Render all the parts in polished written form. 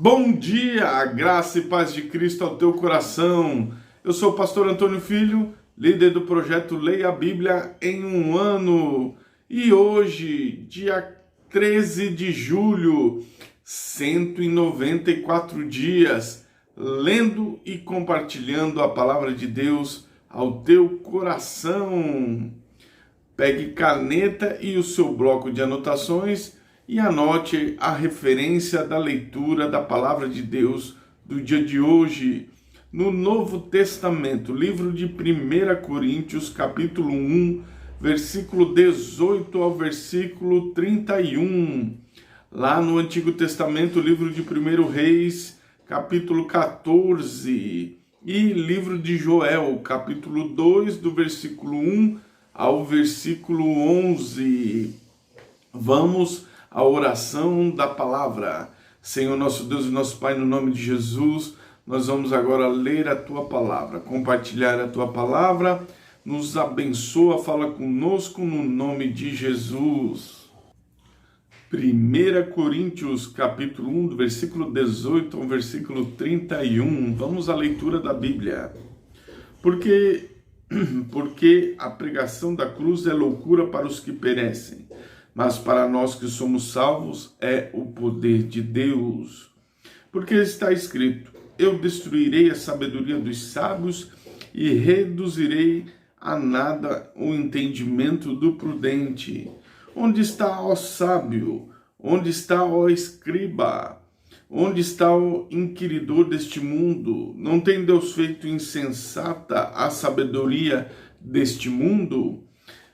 Bom dia, a graça e paz de Cristo ao teu coração. Eu sou o pastor Antônio Filho, líder do projeto Leia a Bíblia em um Ano. E hoje, dia 13 de julho, 194 dias, lendo e compartilhando a palavra de Deus ao teu coração. Pegue caneta e o seu bloco de anotações e anote a referência da leitura da palavra de Deus do dia de hoje. No Novo Testamento, livro de 1 Coríntios, capítulo 1, versículo 18 ao versículo 31. Lá no Antigo Testamento, livro de 1 Reis, capítulo 14. E livro de Joel, capítulo 2, do versículo 1 ao versículo 11. Vamos à oração da palavra. Senhor nosso Deus e nosso Pai, no nome de Jesus, nós vamos agora ler a Tua palavra, compartilhar a Tua palavra, nos abençoa, fala conosco no nome de Jesus. 1 Coríntios, capítulo 1, do versículo 18 ao versículo 31. Vamos à leitura da Bíblia. Porque a pregação da cruz é loucura para os que perecem, mas para nós que somos salvos é o poder de Deus. Porque está escrito: eu destruirei a sabedoria dos sábios e reduzirei a nada o entendimento do prudente. Onde está, ó sábio? Onde está, ó escriba? Onde está o inquiridor deste mundo? Não tem Deus feito insensata a sabedoria deste mundo?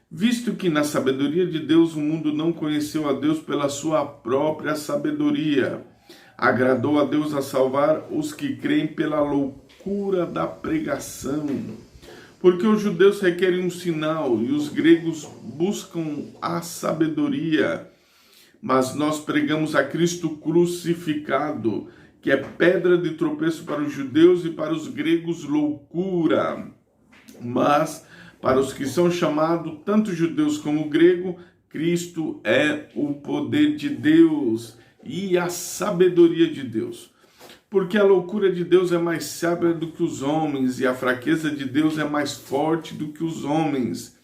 Visto que na sabedoria de Deus o mundo não conheceu a Deus pela sua própria sabedoria, agradou a Deus a salvar os que creem pela loucura da pregação. Porque os judeus requerem um sinal e os gregos buscam a sabedoria. Mas nós pregamos a Cristo crucificado, que é pedra de tropeço para os judeus e para os gregos loucura. Mas para os que são chamados, tanto judeus como grego, Cristo é o poder de Deus e a sabedoria de Deus. Porque a loucura de Deus é mais sábia do que os homens, e a fraqueza de Deus é mais forte do que os homens.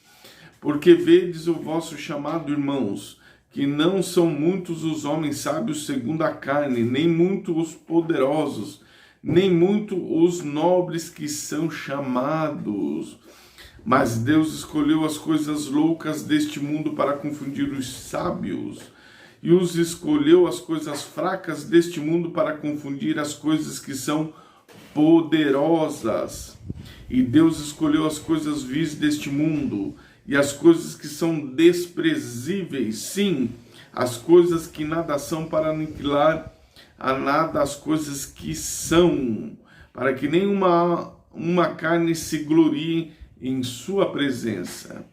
Porque vedes o vosso chamado, irmãos, que não são muitos os homens sábios segundo a carne, nem muitos os poderosos, nem muitos os nobres que são chamados. Mas Deus escolheu as coisas loucas deste mundo para confundir os sábios, e os escolheu as coisas fracas deste mundo para confundir as coisas que são poderosas. E Deus escolheu as coisas vis deste mundo, e as coisas que são desprezíveis, sim, as coisas que nada são, para aniquilar a nada as coisas que são, para que nenhuma carne se glorie em sua presença.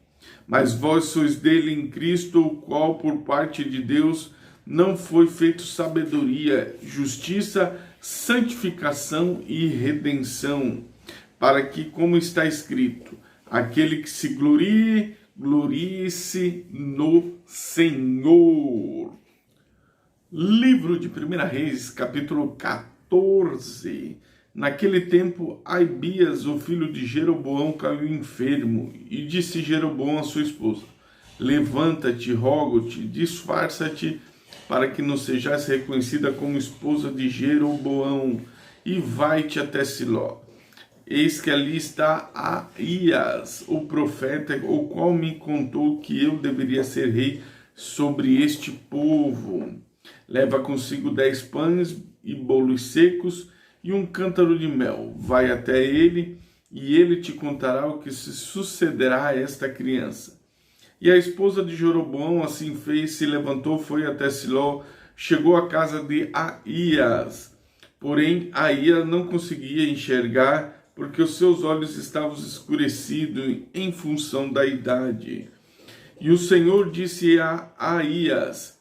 Mas vós sois dele em Cristo, o qual por parte de Deus não foi feito sabedoria, justiça, santificação e redenção, para que, como está escrito, aquele que se glorie, glorie-se no Senhor. Livro de 1 Reis, capítulo 14. Naquele tempo, Abias, o filho de Jeroboão, caiu enfermo, e disse Jeroboão a sua esposa: levanta-te, rogo-te, disfarça-te, para que não sejas reconhecida como esposa de Jeroboão, e vai-te até Siló. Eis que ali está Ahias, o profeta, o qual me contou que eu deveria ser rei sobre este povo. Leva consigo 10 pães e bolos secos e um cântaro de mel. Vai até ele, e ele te contará o que se sucederá a esta criança. E a esposa de Jeroboão assim fez, se levantou, foi até Siló, chegou à casa de Ahias. Porém, Ahias não conseguia enxergar, porque os seus olhos estavam escurecidos em função da idade. E o Senhor disse a Ahias: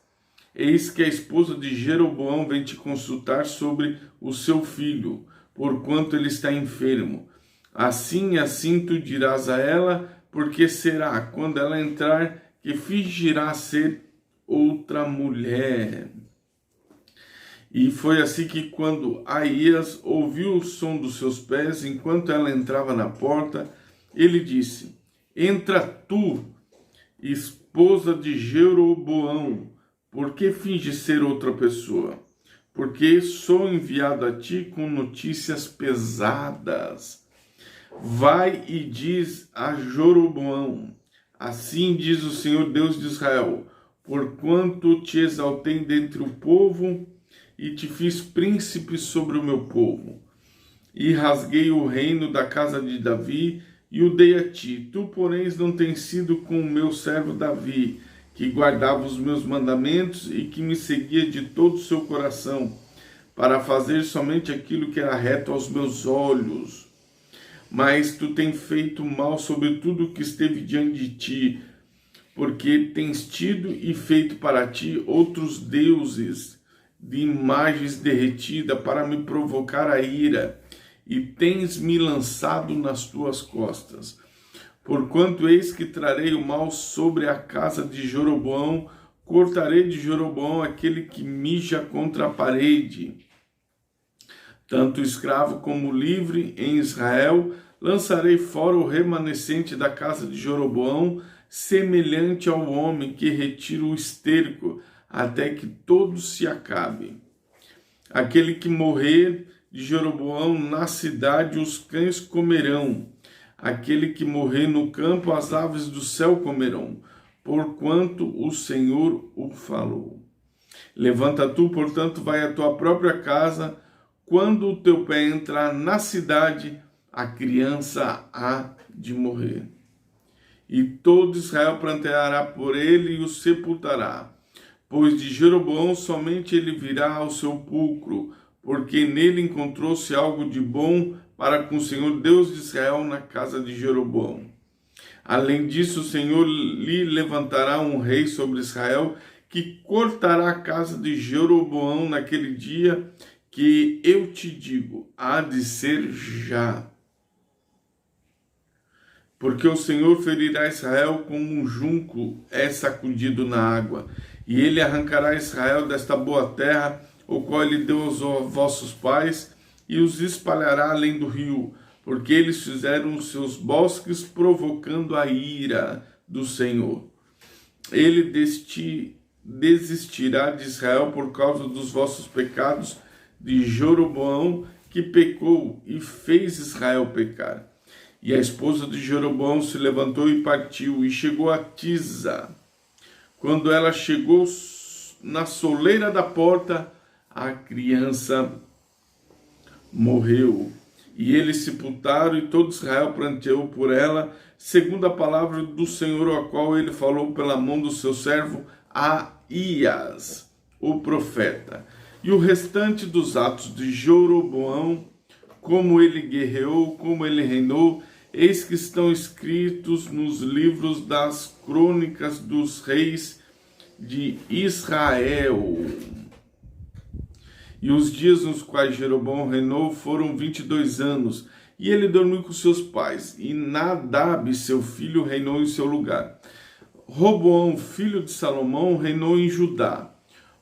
eis que a esposa de Jeroboão vem te consultar sobre o seu filho, porquanto ele está enfermo. Assim e assim tu dirás a ela, porque será, quando ela entrar, que fingirá ser outra mulher. E foi assim que, quando Aías ouviu o som dos seus pés, enquanto ela entrava na porta, ele disse: Entra tu, esposa de Jeroboão, por que finge ser outra pessoa? Porque sou enviado a ti com notícias pesadas. Vai e diz a Jeroboão: Assim diz o Senhor Deus de Israel, porquanto te exaltei dentre o povo e te fiz príncipe sobre o meu povo, e rasguei o reino da casa de Davi e o dei a ti. Tu, porém, não tens sido com o meu servo Davi, que guardava os meus mandamentos e que me seguia de todo o seu coração, para fazer somente aquilo que era reto aos meus olhos. Mas tu tens feito mal sobre tudo o que esteve diante de ti, porque tens tido e feito para ti outros deuses de imagens derretidas para me provocar a ira, e tens me lançado nas tuas costas. Porquanto eis que trarei o mal sobre a casa de Jeroboão, cortarei de Jeroboão aquele que mija contra a parede. Tanto escravo como livre em Israel, lançarei fora o remanescente da casa de Jeroboão, semelhante ao homem que retira o esterco, até que todo se acabe. Aquele que morrer de Jeroboão na cidade, os cães comerão. Aquele que morrer no campo, as aves do céu comerão, porquanto o Senhor o falou. Levanta tu, portanto, vai à tua própria casa. Quando o teu pé entrar na cidade, a criança há de morrer. E todo Israel planteará por ele e o sepultará. Pois de Jeroboão somente ele virá ao sepulcro, porque nele encontrou-se algo de bom para com o Senhor Deus de Israel na casa de Jeroboão. Além disso, o Senhor lhe levantará um rei sobre Israel, que cortará a casa de Jeroboão naquele dia, que eu te digo, há de ser já. Porque o Senhor ferirá Israel como um junco é sacudido na água, e ele arrancará Israel desta boa terra, o qual ele deu aos vossos pais, e os espalhará além do rio, porque eles fizeram os seus bosques provocando a ira do Senhor. Ele desistirá de Israel por causa dos vossos pecados, de Jeroboão, que pecou e fez Israel pecar. E a esposa de Jeroboão se levantou e partiu, e chegou a Tisa. Quando ela chegou na soleira da porta, a criança morreu. E eles sepultaram, e todo Israel pranteou por ela, segundo a palavra do Senhor, a qual ele falou pela mão do seu servo Aías, o profeta. E o restante dos atos de Jeroboão, como ele guerreou, como ele reinou, eis que estão escritos nos livros das crônicas dos reis de Israel. E os dias nos quais Jeroboão reinou foram 22 anos, e ele dormiu com seus pais, e Nadab, seu filho, reinou em seu lugar. Roboão, filho de Salomão, reinou em Judá.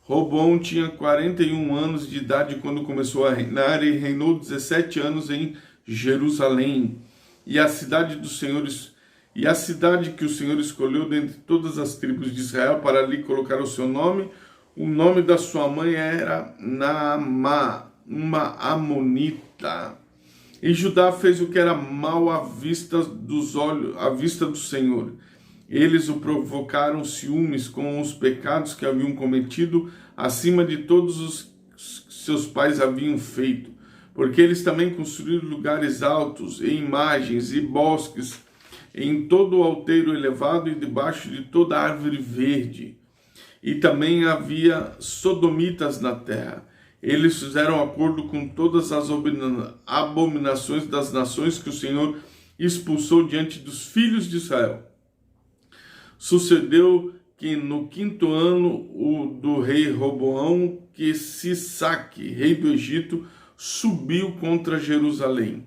Roboão tinha 41 anos de idade quando começou a reinar, e reinou 17 anos em Jerusalém. E a cidade que o Senhor escolheu dentre todas as tribos de Israel para ali colocar o seu nome, o nome da sua mãe era Naamá, uma amonita. E Judá fez o que era mal à vista do Senhor. Eles o provocaram ciúmes com os pecados que haviam cometido, acima de todos os que seus pais haviam feito, porque eles também construíram lugares altos, e imagens e bosques, em todo o alteiro elevado e debaixo de toda árvore verde. E também havia sodomitas na terra. Eles fizeram acordo com todas as abominações das nações que o Senhor expulsou diante dos filhos de Israel. Sucedeu que no 5º ano do rei Roboão, que Sisaque, rei do Egito, subiu contra Jerusalém.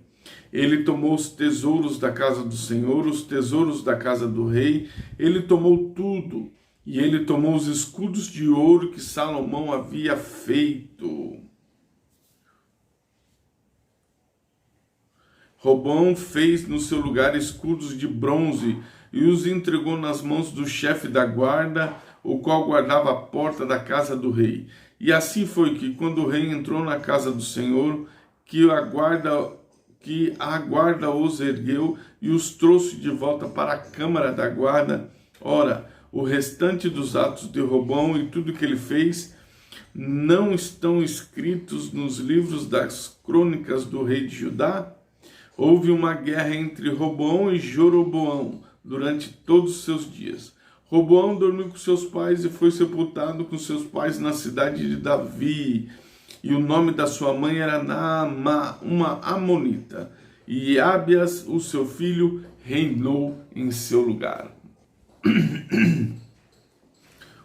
Ele tomou os tesouros da casa do Senhor, os tesouros da casa do rei, ele tomou tudo, E ele tomou os escudos de ouro que Salomão havia feito. Roboão fez no seu lugar escudos de bronze e os entregou nas mãos do chefe da guarda, o qual guardava a porta da casa do rei. E assim foi que, quando o rei entrou na casa do Senhor, que a guarda os ergueu e os trouxe de volta para a câmara da guarda. Ora, o restante dos atos de Roboão e tudo que ele fez não estão escritos nos livros das crônicas do rei de Judá? Houve uma guerra entre Roboão e Jeroboão durante todos os seus dias. Roboão dormiu com seus pais e foi sepultado com seus pais na cidade de Davi. E o nome da sua mãe era Naamá, uma amonita. E Abias, o seu filho, reinou em seu lugar.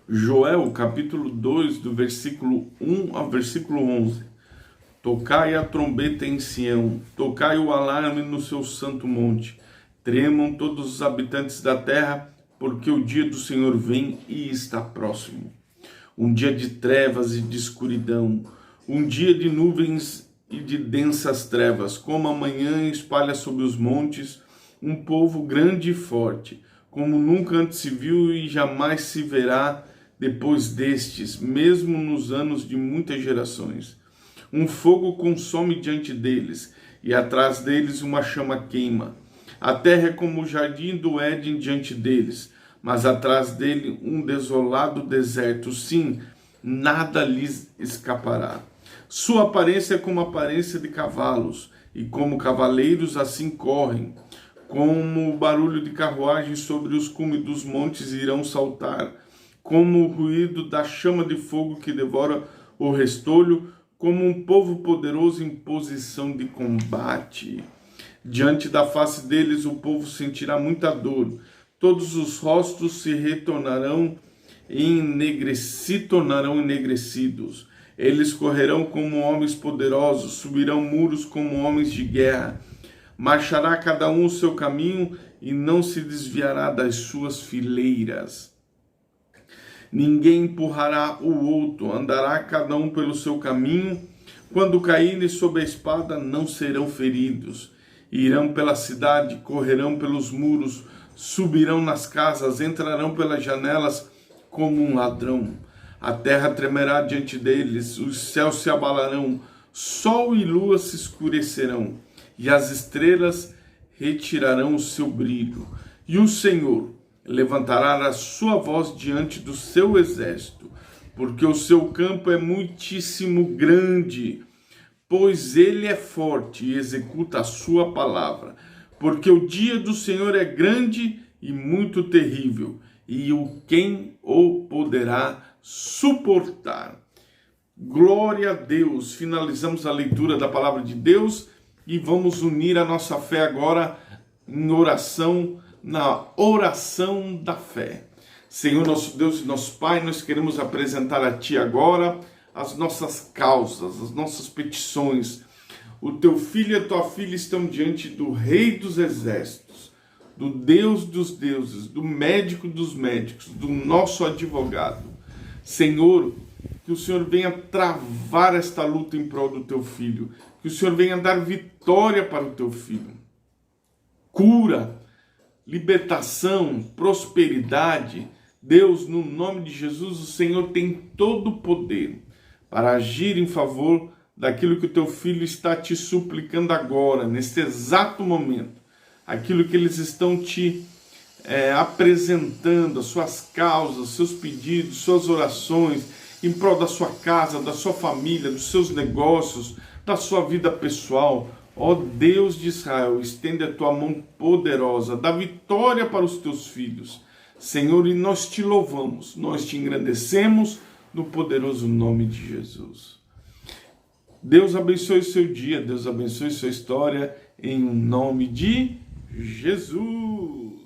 Joel, capítulo 2, do versículo 1 ao versículo 11. Tocai a trombeta em Sião, tocai o alarme no seu santo monte. Tremam todos os habitantes da terra, porque o dia do Senhor vem e está próximo. Um dia de trevas e de escuridão, um dia de nuvens e de densas trevas, como a manhã espalha sobre os montes um povo grande e forte, como nunca antes se viu e jamais se verá depois destes, mesmo nos anos de muitas gerações. Um fogo consome diante deles, e atrás deles uma chama queima. A terra é como o jardim do Éden diante deles, mas atrás dele um desolado deserto. Sim, nada lhes escapará. Sua aparência é como a aparência de cavalos, e como cavaleiros assim correm. Como o barulho de carruagens sobre os cumes dos montes irão saltar, como o ruído da chama de fogo que devora o restolho, como um povo poderoso em posição de combate. Diante da face deles o povo sentirá muita dor, todos os rostos se tornarão enegrecidos. Eles correrão como homens poderosos, subirão muros como homens de guerra. Marchará cada um o seu caminho e não se desviará das suas fileiras. Ninguém empurrará o outro, andará cada um pelo seu caminho. Quando caírem sob a espada, não serão feridos. Irão pela cidade, correrão pelos muros, subirão nas casas, entrarão pelas janelas como um ladrão. A terra tremerá diante deles, os céus se abalarão, sol e lua se escurecerão, e as estrelas retirarão o seu brilho. E o Senhor levantará a sua voz diante do seu exército, porque o seu campo é muitíssimo grande, pois ele é forte e executa a sua palavra. Porque o dia do Senhor é grande e muito terrível, e quem o poderá suportar? Glória a Deus! Finalizamos a leitura da palavra de Deus e vamos unir a nossa fé agora em oração, na oração da fé. Senhor, nosso Deus e nosso Pai, nós queremos apresentar a Ti agora as nossas causas, as nossas petições. O Teu filho e a Tua filha estão diante do Rei dos Exércitos, do Deus dos deuses, do médico dos médicos, do nosso advogado. Senhor, que o Senhor venha travar esta luta em prol do Teu filho, que o Senhor venha dar vitória para o Teu filho. Cura, libertação, prosperidade. Deus, no nome de Jesus, o Senhor tem todo o poder para agir em favor daquilo que o Teu filho está te suplicando agora, neste exato momento. Aquilo que eles estão te apresentando, as suas causas, seus pedidos, suas orações, em prol da sua casa, da sua família, dos seus negócios, da sua vida pessoal. Ó Deus de Israel, estende a Tua mão poderosa, dá vitória para os Teus filhos. Senhor, e nós Te louvamos, nós Te engrandecemos no poderoso nome de Jesus. Deus abençoe o seu dia, Deus abençoe sua história, em nome de Jesus.